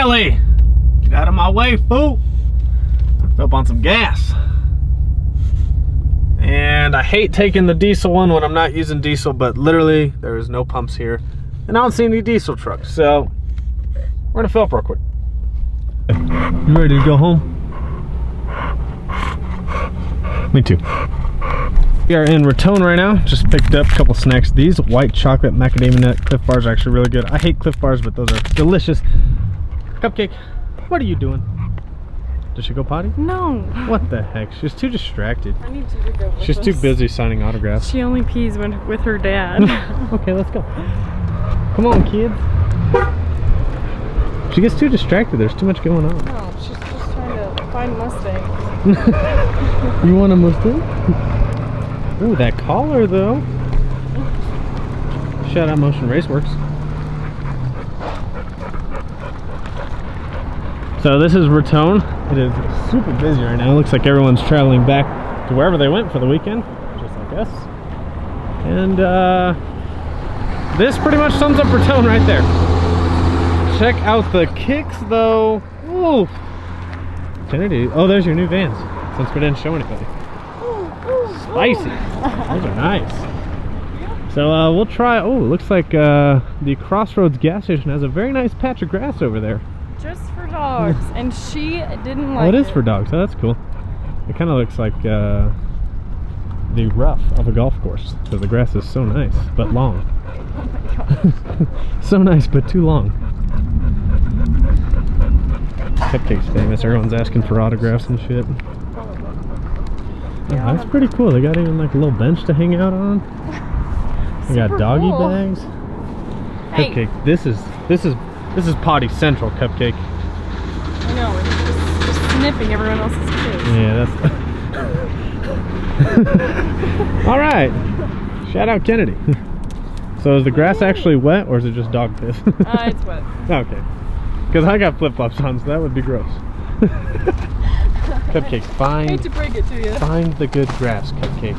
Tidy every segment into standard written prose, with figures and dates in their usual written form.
Riley, get out of my way, fool. I filled up on some gas. And I hate taking the diesel one when I'm not using diesel, but literally there is no pumps here. And I don't see any diesel trucks, so we're gonna fill up real quick. You ready to go home? Me too. We are in Raton right now. Just picked up a couple snacks. These white chocolate macadamia nut Cliff Bars are actually really good. I hate Cliff Bars, but those are delicious. Cupcake, what are you doing? Did she go potty? No. What the heck? She's too distracted. I need you to go with She's us. too busy signing autographs. She only pees when with her dad. Okay, let's go. Come on, kids. She gets too distracted. There's too much going on. No, she's just trying to find Mustangs. You want a Mustang? Ooh, that collar though. Shout out Motion Raceworks. So this is Raton. It is super busy right now. It looks like everyone's traveling back to wherever they went for the weekend, just like us. And this pretty much sums up Raton right there. Check out the kicks though. Ooh. Kennedy. Oh, there's your new Vans. Since we didn't show anybody. Spicy. Those are nice. So we'll try. Oh, it looks like the Crossroads gas station has a very nice patch of grass over there. Just for dogs, and she didn't like it. Oh, it is for dogs. Oh, that's cool. It kind of looks like the rough of a golf course because the grass is so nice but long. Oh my gosh. So nice but too long. Cupcake's famous. Everyone's asking for autographs and shit. Oh, that's pretty cool. They got even like a little bench to hang out on. They got doggy bags. Hey. Cupcake. This is potty central, Cupcake. I know. It's just sniffing everyone else's kids. Yeah, that's. All right. Shout out Kennedy. So is the grass actually wet or is it just dog piss? It's wet. Okay. Because I got flip-flops on, so that would be gross. Cupcake, I hate to break it to you. Find the good grass, Cupcake.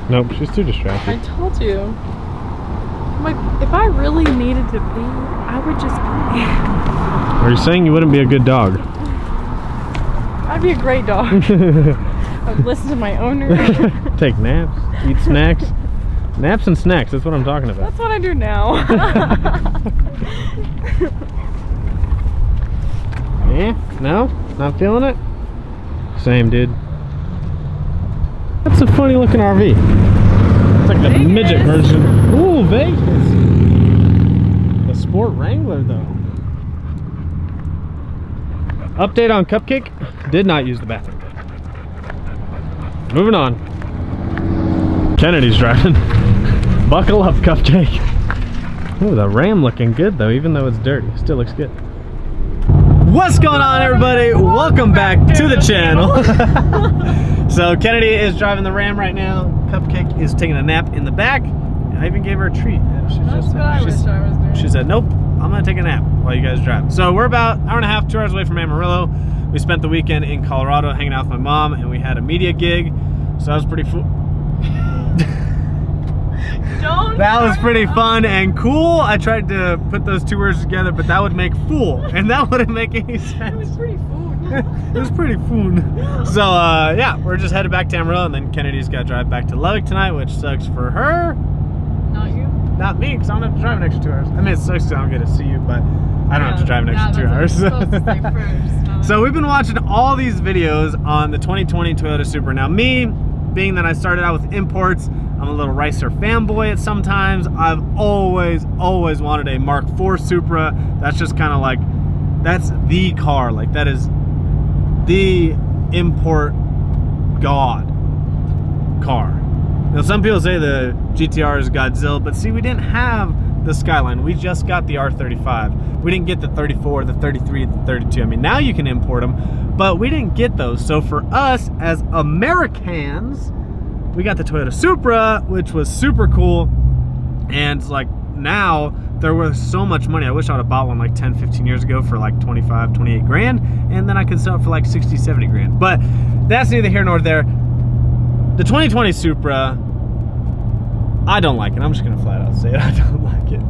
Nope, she's too distracted. I told you. I'm like, if I really needed to pee, I would just pee. Are you saying you wouldn't be a good dog? I'd be a great dog. I'd listen to my owner. Take naps, eat snacks. Naps and snacks, that's what I'm talking about. That's what I do now. Yeah? No? Not feeling it? Same, dude. That's a funny looking RV. It's like the Vegas. midget version. Ooh, Vegas. The Sport Wrangler, though. Update on Cupcake. Did not use the bathroom. Moving on. Kennedy's driving. Buckle up, Cupcake. Ooh, the Ram looking good, though, even though it's dirty. Still looks good. What's going on, everybody? Welcome back to the channel. So Kennedy is driving the Ram right now. Cupcake is taking a nap in the back. I even gave her a treat. That's what I wish I was doing. She said, nope, I'm gonna take a nap while you guys drive. So we're about an hour and a half, 2 hours away from Amarillo. We spent the weekend in Colorado hanging out with my mom, and we had a media gig. So that was pretty That was pretty fun and cool. I tried to put those two words together, but that would make fool, and that wouldn't make any sense. It was pretty fun. It was pretty fun. So yeah, we're just headed back to Amarillo, and then Kennedy's got to drive back to Lubbock tonight, which sucks for her. Not you. Not me, because I don't have to drive an extra 2 hours. I mean, it sucks because I don't get to see you, but I don't have to drive an extra 2 hours. So we've been watching all these videos on the 2020 Toyota Supra. Now me, being that I started out with imports, I'm a little Ricer fanboy at sometimes. I've always wanted a Mark IV Supra. That's just kind of like, that's the car. Like, that is the import god car. Now, some people say the GTR is Godzilla, but see, we didn't have the Skyline. We just got the R35. We didn't get the 34, the 33, the 32. I mean, now you can import them, but we didn't get those. So for us as Americans, we got the Toyota Supra, which was super cool. And like now, they're worth so much money. I wish I would have bought one like 10, 15 years ago for like 25, 28 grand. And then I could sell it for like 60, 70 grand. But that's neither here nor there. The 2020 Supra, I don't like it. I'm just gonna flat out say it. I don't like it.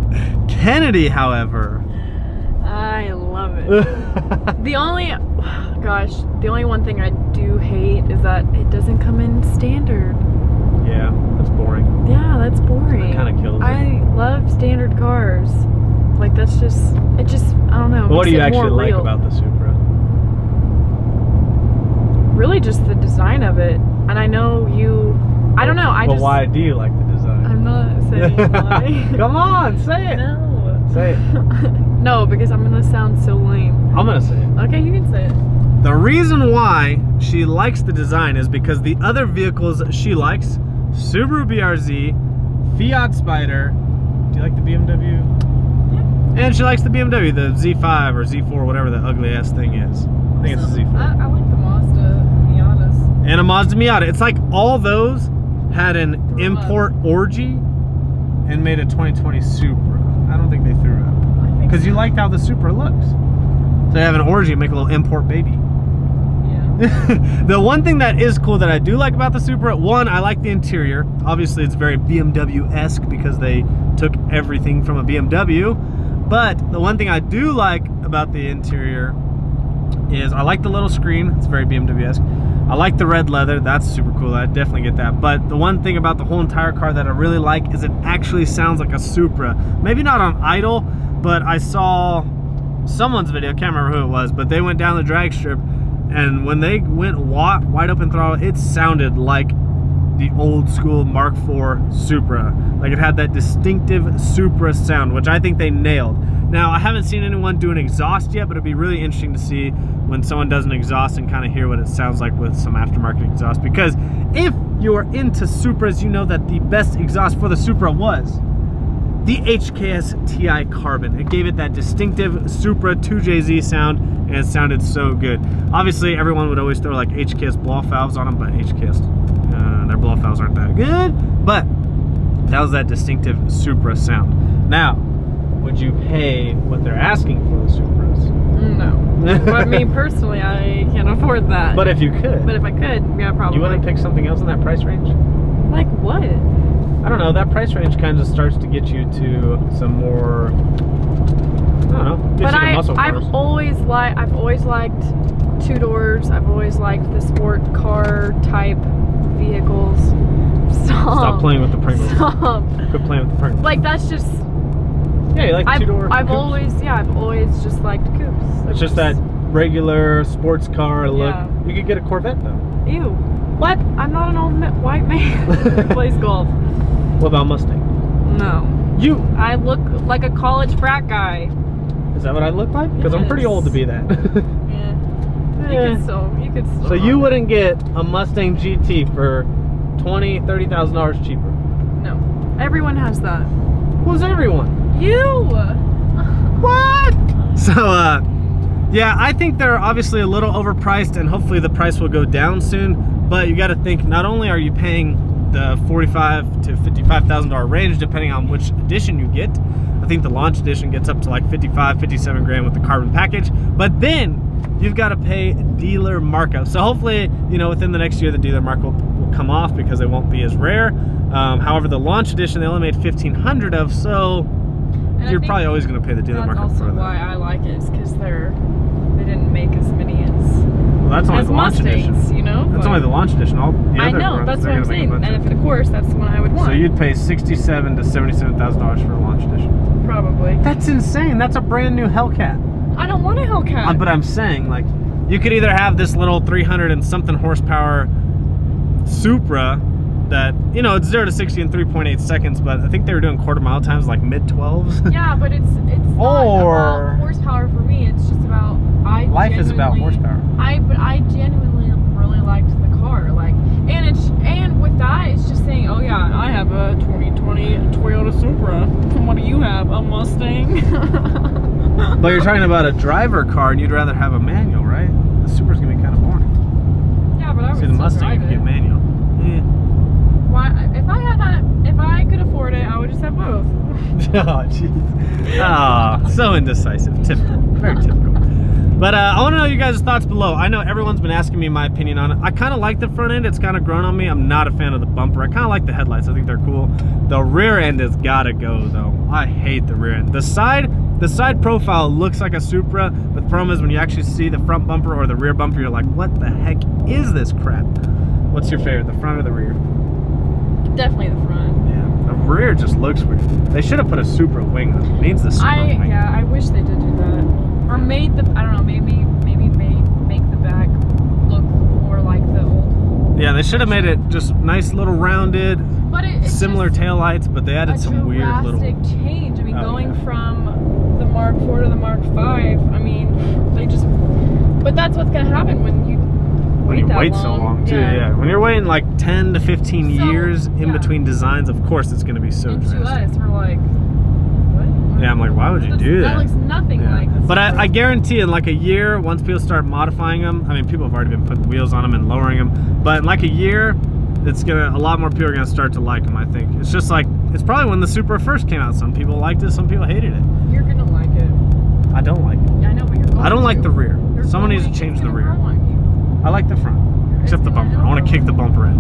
Kennedy, however, I love it. The only one thing I do hate is that it doesn't come in standard. Yeah, that's boring. Yeah, that's boring. It kind of kills it. I love standard cars. Like that's just, I don't know. What do you actually like real. about the Supra? Really just the design of it. And I know I don't know. But why do you like the design? I'm not saying why. Come on, say it. No. Say it. No, because I'm gonna sound so lame. I'm gonna say it. Okay, you can say it. The reason why she likes the design is because the other vehicles she likes, Subaru BRZ, Fiat Spider. Do you like the BMW? Yeah. And she likes the BMW, the Z5 or Z4, whatever the ugly ass thing is. I think it's a Z4. I like the Mazda Miatas. And a Mazda Miata. It's like all those had an import orgy and made a 2020 Supra. I don't think they threw up. Because you liked how the Supra looks. So they have an orgy and make a little import baby. Yeah. The one thing that is cool that I do like about the Supra, one, I like the interior. Obviously it's very BMW-esque because they took everything from a BMW. But the one thing I do like about the interior is I like the little screen. It's very BMW-esque. I like the red leather. That's super cool. I definitely get that. But the one thing about the whole entire car that I really like is it actually sounds like a Supra. Maybe not on idle, but I saw someone's video, I can't remember who it was, but they went down the drag strip, and when they went wide open throttle, it sounded like the old school Mark IV Supra. Like it had that distinctive Supra sound, which I think they nailed. Now, I haven't seen anyone do an exhaust yet, but it'd be really interesting to see when someone does an exhaust and kind of hear what it sounds like with some aftermarket exhaust. Because if you are into Supras, you know that the best exhaust for the Supra was the HKS TI Carbon. It gave it that distinctive Supra 2JZ sound, and it sounded so good. Obviously, everyone would always throw like HKS blow-off valves on them, but HKS, their blow-off valves aren't that good. But that was that distinctive Supra sound. Now, would you pay what they're asking for the Supras? No. But me personally, I can't afford that. But if you could. But if I could, yeah, probably. You wouldn't pick something else in that price range? Like what? I don't know. That price range kind of starts to get you to some more, I don't know. But I've always liked two doors. I've always liked the sport car type vehicles. Stop playing with the Pringles. Stop. Quit playing with the Pringles. Like that's just. Yeah, you like two-door I've always just liked coupes. It's just that regular sports car look. Yeah. You could get a Corvette though. Ew. What? I'm not an old white man who plays golf. What about Mustang? No. I look like a college frat guy. Is that what I look like? Because I'm pretty old to be that. Yeah. You could still. So you wouldn't get a Mustang GT for $20,000, $30,000 cheaper? No. Everyone has that. Who's everyone? You! What? So, yeah, I think they're obviously a little overpriced, and hopefully the price will go down soon. But you got to think, not only are you paying the $45,000 to $55,000 range, depending on which edition you get. I think the launch edition gets up to like 55, 57 grand with the carbon package. But then you've got to pay dealer markup. So hopefully, you know, within the next year, the dealer markup will come off because they won't be as rare. However, the launch edition, they only made 1,500 of, so you're probably always going to pay the dealer markup for that. That's also why I like it, is because they didn't make as many as that's only the launch edition. You know? That's only the launch edition. All the I other know, ones, that's what I'm saying. And if, of course, that's the one I would want. So you'd pay $67,000 to $77,000 for a launch edition. Probably. That's insane. That's a brand new Hellcat. I don't want a Hellcat. But I'm saying, like, you could either have this little 300 and something horsepower Supra that, you know, it's 0 to 60 in 3.8 seconds, but I think they were doing quarter mile times like mid-12s. Yeah, but it's not about horsepower for me. It's just about life is about horsepower. But I genuinely really liked the car, like, and with that, it's just saying, oh yeah, I have a 2020 Toyota Supra. What do you have? A Mustang? But you're talking about a driver car, and you'd rather have a manual, right? The Supra's gonna be kind of boring. Yeah, but I would see the Mustang, you could get manual. Yeah. Why? If I could afford it, I would just have both. Oh, jeez. Oh, so indecisive. Typical. Very typical. But I want to know your guys' thoughts below. I know everyone's been asking me my opinion on it. I kind of like the front end. It's kind of grown on me. I'm not a fan of the bumper. I kind of like the headlights. I think they're cool. The rear end has got to go, though. I hate the rear end. The side, the side profile looks like a Supra, but the problem is when you actually see the front bumper or the rear bumper, you're like, what the heck is this crap? What's your favorite, the front or the rear? Definitely the front. Yeah, the rear just looks weird. They should have put a Supra wing on it. It needs the Supra wing. Yeah, I wish they did do that. Or made the, I don't know, maybe make the back look more like the old. Yeah, they should have made it just nice little rounded, it's similar taillights, but they added some weird little change. I mean, going from the Mark IV to the Mark V, I mean, they just, but that's what's going to happen when you wait so long too. Yeah. When you're waiting like 10 to 15 years in between designs, of course it's going to be so and drastic. To us, we're like, what? Yeah, I'm like, why would you do that? That looks nothing like this. But I guarantee in like a year, once people start modifying them, I mean, people have already been putting wheels on them and lowering them, but in like a year, a lot more people are gonna start to like them, I think. It's just like, it's probably when the Supra first came out. Some people liked it, some people hated it. You're gonna like it. I don't like it. Yeah, I know, but you're going I don't like the rear. You're Someone needs to going, change it's the gonna rear. grow on you. I like the front, except the bumper. I want to kick the bumper in.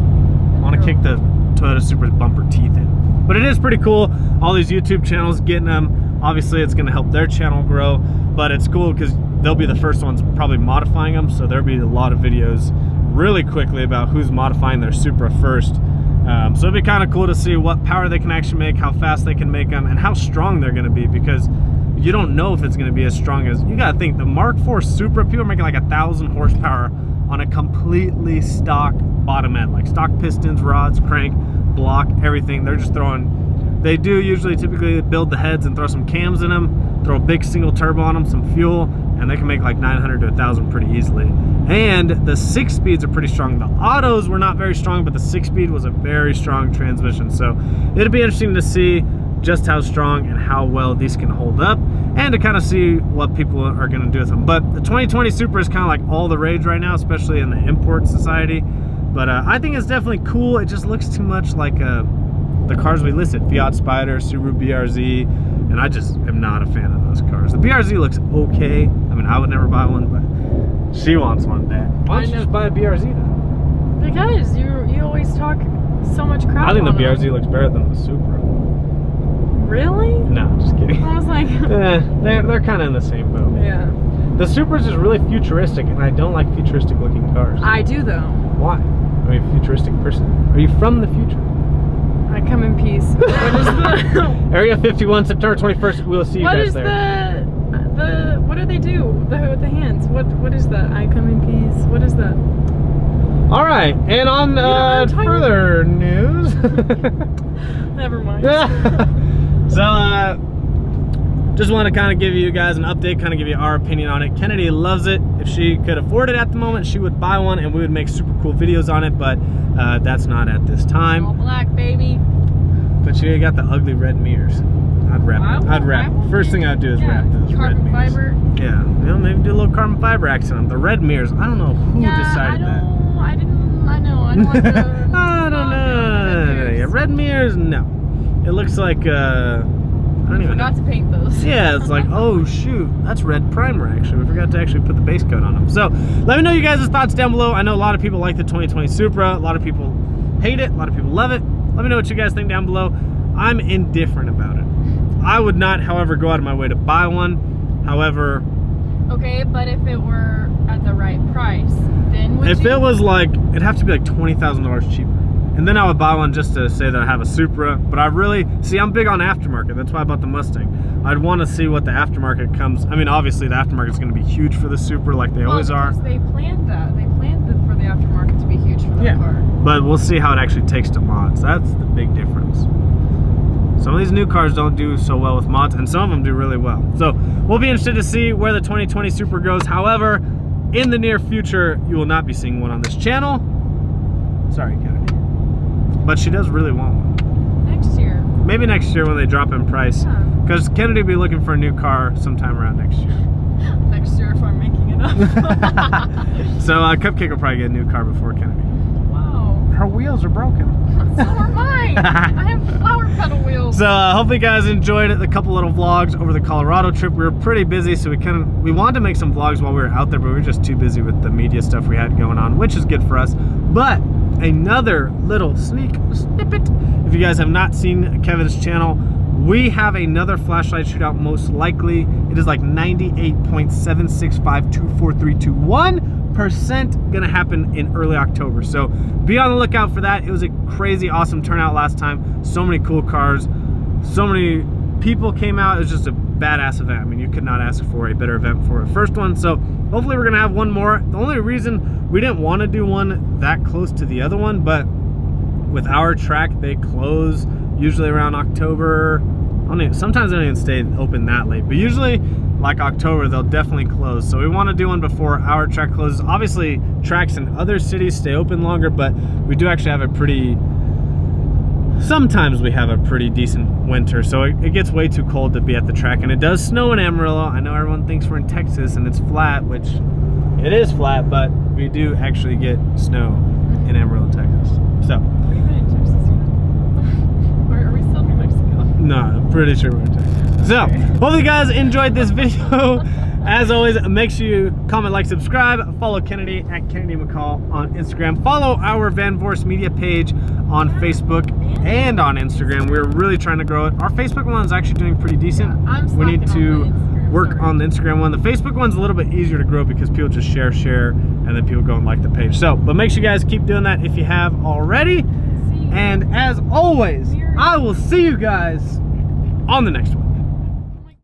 I want to kick the Toyota Supra's bumper teeth in. But it is pretty cool. All these YouTube channels getting them. Obviously, it's going to help their channel grow. But it's cool because they'll be the first ones probably modifying them. So there'll be a lot of videos really quickly about who's modifying their Supra first. So it'd be kind of cool to see what power they can actually make, how fast they can make them, and how strong they're going to be, because you don't know if it's going to be as strong as, you got to think, the Mark IV Supra, people are making like 1,000 horsepower on a completely stock bottom end, like stock pistons, rods, crank, block, everything. They're just throwing, they do usually typically build the heads and throw some cams in them, throw a big single turbo on them, some fuel, and they can make like 900 to 1,000 pretty easily. And the 6 speeds are pretty strong. The autos were not very strong, but the 6 speed was a very strong transmission. So it'll be interesting to see just how strong and how well these can hold up, and to kind of see what people are going to do with them. But the 2020 Supra is kind of like all the rage right now, especially in the import society. But I think it's definitely cool. It just looks too much like the cars we listed, Fiat Spider, Subaru BRZ, and I just am not a fan of those cars. The BRZ looks okay. I mean, I would never buy one, but she wants one bad. Why don't you just buy a BRZ then? Because you always talk so much crap. I think the on BRZ them. looks better than the Supra. Really? No, just kidding. I was like, they're kind of in the same boat. Yeah. The Supra's is really futuristic, and I don't like futuristic looking cars. I do though. Why? Are you a futuristic person? Are you from the future? I come in peace. What is the Area 51, September 21st. We'll see you guys there. What do they do with the hands? What is that? I come in peace. What is that? All right, and on further news. Never mind. So, just want to kind of give you guys an update, kind of give you our opinion on it. Kennedy loves it. If she could afford it at the moment, she would buy one, and we would make super cool videos on it, but that's not at this time. All black, baby. But you got the ugly red mirrors. I'd wrap. First thing I'd do is wrap those red mirrors. Carbon fiber. Yeah, you know, maybe do a little carbon fiber accent on the red mirrors. I don't know who decided that. I know. I don't like the. I don't know. Yeah, red mirrors, no. It looks like I don't even know. Forgot to paint those. Yeah, it's like, oh shoot, that's red primer actually. We forgot to actually put the base coat on them. So let me know you guys' thoughts down below. I know a lot of people like the 2020 Supra. A lot of people hate it. A lot of people love it. Let me know what you guys think down below. I'm indifferent about it. I would not, however, go out of my way to buy one. However... Okay, but if it were at the right price, then would If it was like, it'd have to be like $20,000 cheaper. And then I would buy one just to say that I have a Supra. But I really, see, I'm big on aftermarket. That's why I bought the Mustang. I'd want to see what the aftermarket comes. I mean, obviously the aftermarket's going to be huge for the Supra like they always are. They planned that. They planned for the aftermarket to be huge for that car. But we'll see how it actually takes to mods. That's the big difference. Some of these new cars don't do so well with mods, and some of them do really well. So we'll be interested to see where the 2020 Supra goes. However, in the near future, you will not be seeing one on this channel. Sorry, Kennedy. But she does really want one. Next year. Maybe next year when they drop in price. Because Kennedy will be looking for a new car sometime around next year. Next year if I'm making it up. So Cupcake will probably get a new car before Kennedy. Wow. Her wheels are broken. So are mine. I have flower pedal wheels. So hopefully you guys enjoyed it. A couple little vlogs over the Colorado trip. We were pretty busy, so we wanted to make some vlogs while we were out there, but we were just too busy with the media stuff we had going on, which is good for us. But another little sneak snippet. If you guys have not seen Kevin's channel, We have another flashlight shootout most likely. It is like 98.7652432.1% gonna happen in early October. So be on the lookout for that. It was a crazy awesome turnout last time. So many cool cars, so many people came out. It was just a badass event. I mean, you could not ask for a better event for a first one. So hopefully we're gonna have one more. The only reason we didn't want to do one that close to the other one, but with our track, they close usually around October. Sometimes they don't even stay open that late, but usually like October, they'll definitely close. So we want to do one before our track closes. Obviously, tracks in other cities stay open longer, but we do actually have sometimes we have a pretty decent winter. So it gets way too cold to be at the track, and it does snow in Amarillo. I know everyone thinks we're in Texas and it's flat, which it is flat, but we do actually get snow in Amarillo, Texas. So. Are we even in Texas yet? Or are we still in New Mexico? No, I'm pretty sure we're in Texas. So, hopefully you guys enjoyed this video. As always, make sure you comment, like, subscribe. Follow Kennedy at Kennedy McCall on Instagram. Follow our Van Vorst Media page on Facebook and on Instagram. We're really trying to grow it. Our Facebook one is actually doing pretty decent. Yeah, we need to work on the Instagram one. The Facebook one's a little bit easier to grow because people just share, and then people go and like the page. So, but make sure you guys keep doing that if you have already. And as always, I will see you guys on the next one.